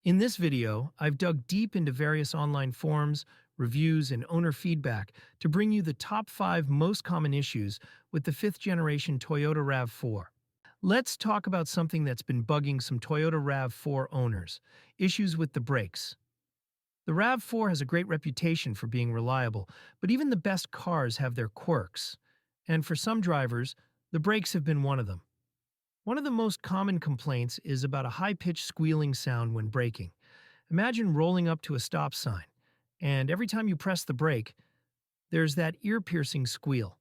In this video, I've dug deep into various online forums, reviews, and owner feedback to bring you the top 5 most common issues with the 5th generation Toyota RAV4. Let's talk about something that's been bugging some Toyota RAV4 owners: issues with the brakes. The RAV4 has a great reputation for being reliable, but even the best cars have their quirks. And for some drivers, the brakes have been one of them. One of the most common complaints is about a high-pitched squealing sound when braking. Imagine rolling up to a stop sign, and every time you press the brake, there's that ear-piercing squeal.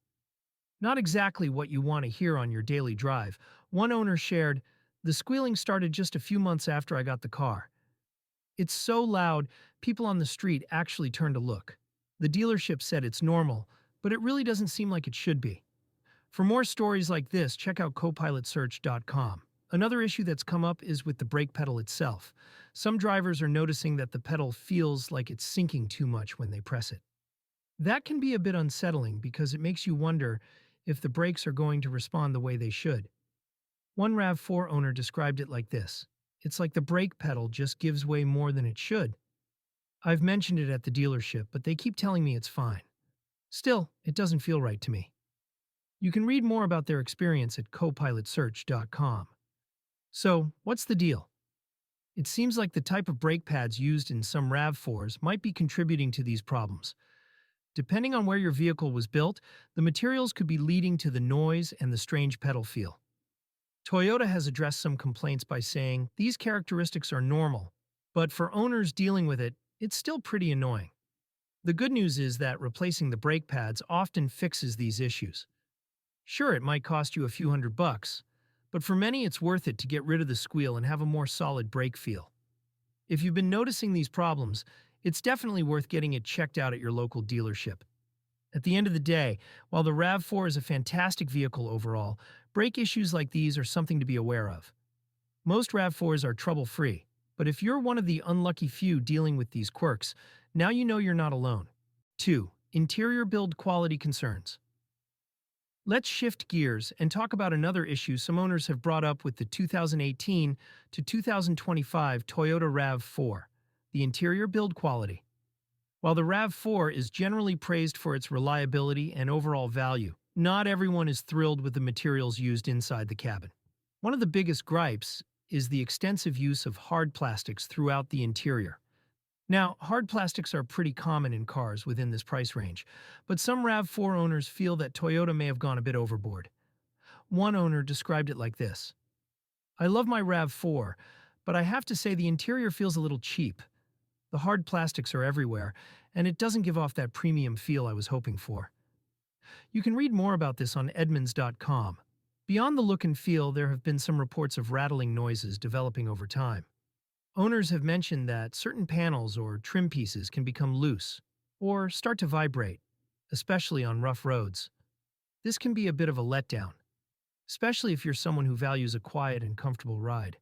Not exactly what you want to hear on your daily drive. One owner shared, "The squealing started just a few months after I got the car. It's so loud, people on the street actually turn to look. The dealership said it's normal, but it really doesn't seem like it should be." For more stories like this, check out copilotsearch.com. Another issue that's come up is with the brake pedal itself. Some drivers are noticing that the pedal feels like it's sinking too much when they press it. That can be a bit unsettling because it makes you wonder if the brakes are going to respond the way they should. One RAV4 owner described it like this: "It's like the brake pedal just gives way more than it should. I've mentioned it at the dealership, but they keep telling me it's fine. Still, it doesn't feel right to me." You can read more about their experience at copilotsearch.com. So, what's the deal? It seems like the type of brake pads used in some RAV4s might be contributing to these problems. Depending on where your vehicle was built, the materials could be leading to the noise and the strange pedal feel. Toyota has addressed some complaints by saying these characteristics are normal, but for owners dealing with it, it's still pretty annoying. The good news is that replacing the brake pads often fixes these issues. Sure, it might cost you a few $100, but for many it's worth it to get rid of the squeal and have a more solid brake feel. If you've been noticing these problems, it's definitely worth getting it checked out at your local dealership. At the end of the day, while the RAV4 is a fantastic vehicle overall, brake issues like these are something to be aware of. Most RAV4s are trouble-free, but if you're one of the unlucky few dealing with these quirks, now you know you're not alone. 2. Interior build quality concerns. Let's shift gears and talk about another issue some owners have brought up with the 2018 to 2025 Toyota RAV4: the interior build quality. While the RAV4 is generally praised for its reliability and overall value, not everyone is thrilled with the materials used inside the cabin. One of the biggest gripes is the extensive use of hard plastics throughout the interior. Now, hard plastics are pretty common in cars within this price range, but some RAV4 owners feel that Toyota may have gone a bit overboard. One owner described it like this: "I love my RAV4, but I have to say the interior feels a little cheap. The hard plastics are everywhere, and it doesn't give off that premium feel I was hoping for." You can read more about this on Edmunds.com. Beyond the look and feel, there have been some reports of rattling noises developing over time. Owners have mentioned that certain panels or trim pieces can become loose or start to vibrate, especially on rough roads. This can be a bit of a letdown, especially if you're someone who values a quiet and comfortable ride.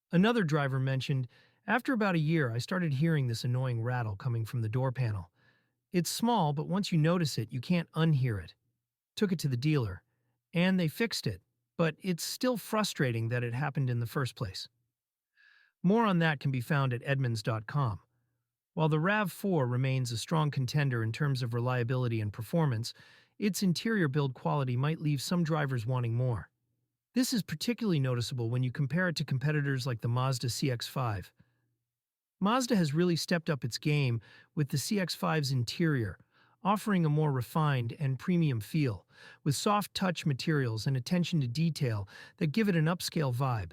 Another driver mentioned, "After about a year, I started hearing this annoying rattle coming from the door panel. It's small, but once you notice it, you can't unhear it. Took it to the dealer, and they fixed it, but it's still frustrating that it happened in the first place." More on that can be found at Edmunds.com. While the RAV4 remains a strong contender in terms of reliability and performance, its interior build quality might leave some drivers wanting more. This is particularly noticeable when you compare it to competitors like the Mazda CX-5. Mazda has really stepped up its game with the CX-5's interior, offering a more refined and premium feel, with soft touch materials and attention to detail that give it an upscale vibe.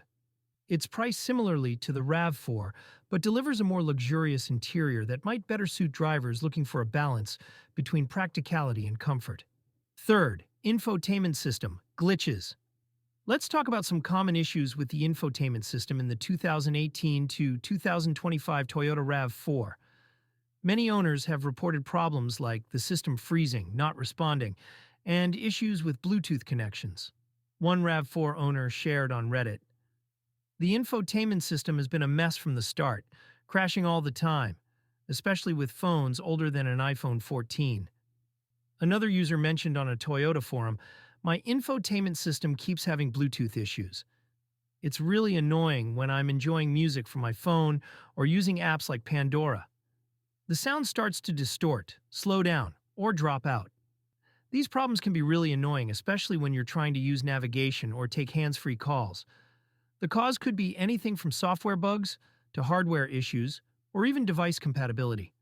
It's priced similarly to the RAV4, but delivers a more luxurious interior that might better suit drivers looking for a balance between practicality and comfort. Third, infotainment system glitches. Let's talk about some common issues with the infotainment system in the 2018 to 2025 Toyota RAV4. Many owners have reported problems like the system freezing, not responding, and issues with Bluetooth connections. One RAV4 owner shared on Reddit, "The infotainment system has been a mess from the start, crashing all the time, especially with phones older than an iPhone 14. Another user mentioned on a Toyota forum, "My infotainment system keeps having Bluetooth issues. It's really annoying when I'm enjoying music from my phone or using apps like Pandora. The sound starts to distort, slow down, or drop out. These problems can be really annoying, especially when you're trying to use navigation or take hands-free calls. The cause could be anything from software bugs to hardware issues or even device compatibility.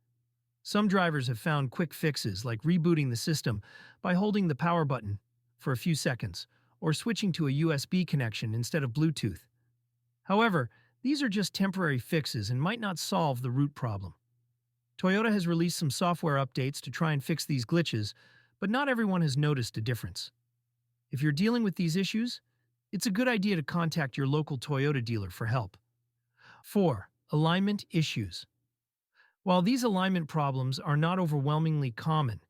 Some drivers have found quick fixes like rebooting the system by holding the power button for a few seconds or switching to a USB connection instead of Bluetooth. However, these are just temporary fixes and might not solve the root problem. Toyota has released some software updates to try and fix these glitches, but not everyone has noticed a difference. If you're dealing with these issues, it's a good idea to contact your local Toyota dealer for help. 4. Alignment issues. While these alignment problems are not overwhelmingly common,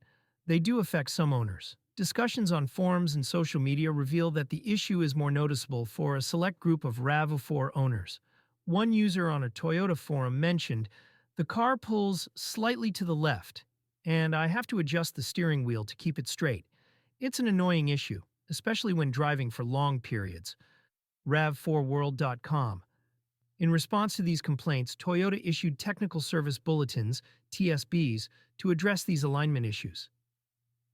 they do affect some owners. Discussions on forums and social media reveal that the issue is more noticeable for a select group of RAV4 owners. One user on a Toyota forum mentioned, "The car pulls slightly to the left, and I have to adjust the steering wheel to keep it straight. It's an annoying issue, especially when driving for long periods." RAV4World.com. In response to these complaints, Toyota issued technical service bulletins, TSBs, to address these alignment issues.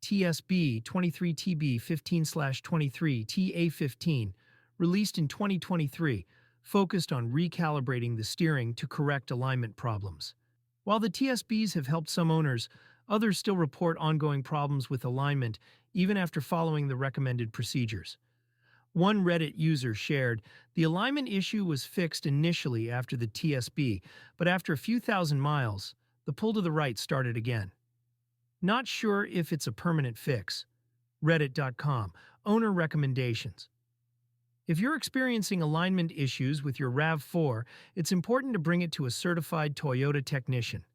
TSB 23TB15/23 TA15, released in 2023, focused on recalibrating the steering to correct alignment problems. While the TSBs have helped some owners, others still report ongoing problems with alignment even after following the recommended procedures. One Reddit user shared, "The alignment issue was fixed initially after the TSB, but after a few thousand miles, the pull to the right started again. Not sure if it's a permanent fix." Reddit.com. Owner recommendations. If you're experiencing alignment issues with your RAV4, it's important to bring it to a certified Toyota technician.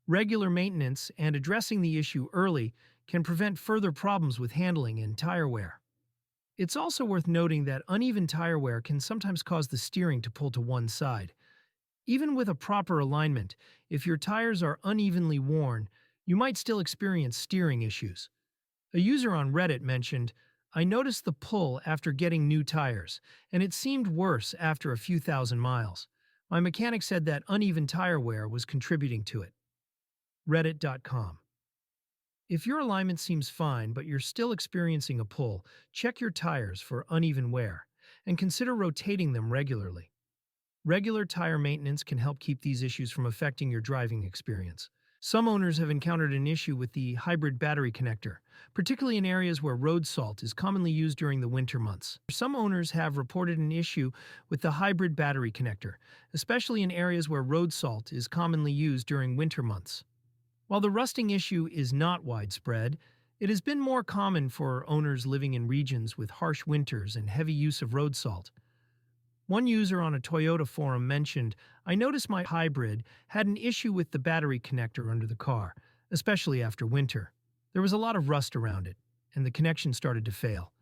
Regular maintenance and addressing the issue early can prevent further problems with handling and tire wear. It's also worth noting that uneven tire wear can sometimes cause the steering to pull to one side. Even with a proper alignment, if your tires are unevenly worn, you might still experience steering issues. A user on Reddit mentioned, "I noticed the pull after getting new tires, and it seemed worse after a few thousand miles. My mechanic said that uneven tire wear was contributing to it." Reddit.com. If your alignment seems fine but you're still experiencing a pull, check your tires for uneven wear and consider rotating them regularly. Regular tire maintenance can help keep these issues from affecting your driving experience. Some owners have encountered an issue with the hybrid battery connector, particularly in areas where road salt is commonly used during the winter months. Some owners have reported an issue with the hybrid battery connector, especially in areas where road salt is commonly used during winter months. While the rusting issue is not widespread, it has been more common for owners living in regions with harsh winters and heavy use of road salt. One user on a Toyota forum mentioned, "I noticed my hybrid had an issue with the battery connector under the car, especially after winter. There was a lot of rust around it, and the connection started to fail."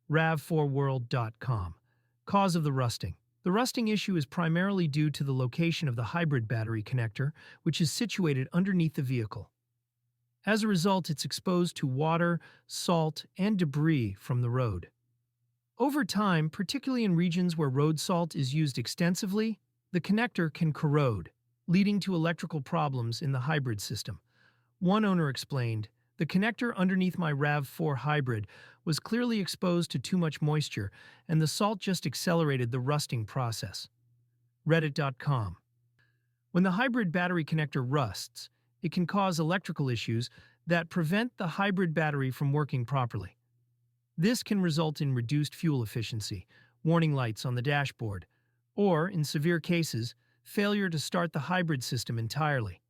RAV4World.com. Cause of the rusting. The rusting issue is primarily due to the location of the hybrid battery connector, which is situated underneath the vehicle. As a result, it's exposed to water, salt, and debris from the road. Over time, particularly in regions where road salt is used extensively, the connector can corrode, leading to electrical problems in the hybrid system. One owner explained, "The connector underneath my RAV4 hybrid was clearly exposed to too much moisture, and the salt just accelerated the rusting process." Reddit.com. When the hybrid battery connector rusts, it can cause electrical issues that prevent the hybrid battery from working properly. This can result in reduced fuel efficiency, warning lights on the dashboard, or, in severe cases, failure to start the hybrid system entirely.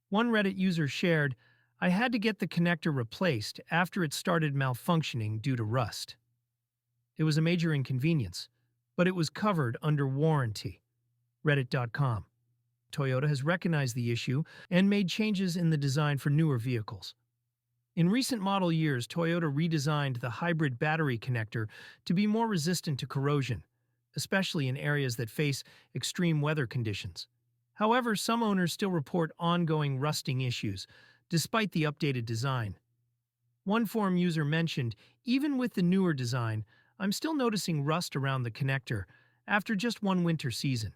One Reddit user shared, "I had to get the connector replaced after it started malfunctioning due to rust. It was a major inconvenience, but it was covered under warranty." Reddit.com. Toyota has recognized the issue and made changes in the design for newer vehicles. In recent model years, Toyota redesigned the hybrid battery connector to be more resistant to corrosion, especially in areas that face extreme weather conditions. However, some owners still report ongoing rusting issues, despite the updated design. One forum user mentioned, "Even with the newer design, I'm still noticing rust around the connector, after just one winter season.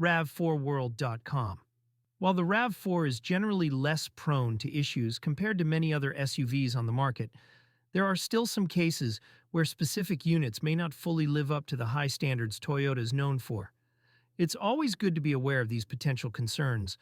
RAV4World.com. While the RAV4 is generally less prone to issues compared to many other SUVs on the market, there are still some cases where specific units may not fully live up to the high standards Toyota is known for. It's always good to be aware of these potential concerns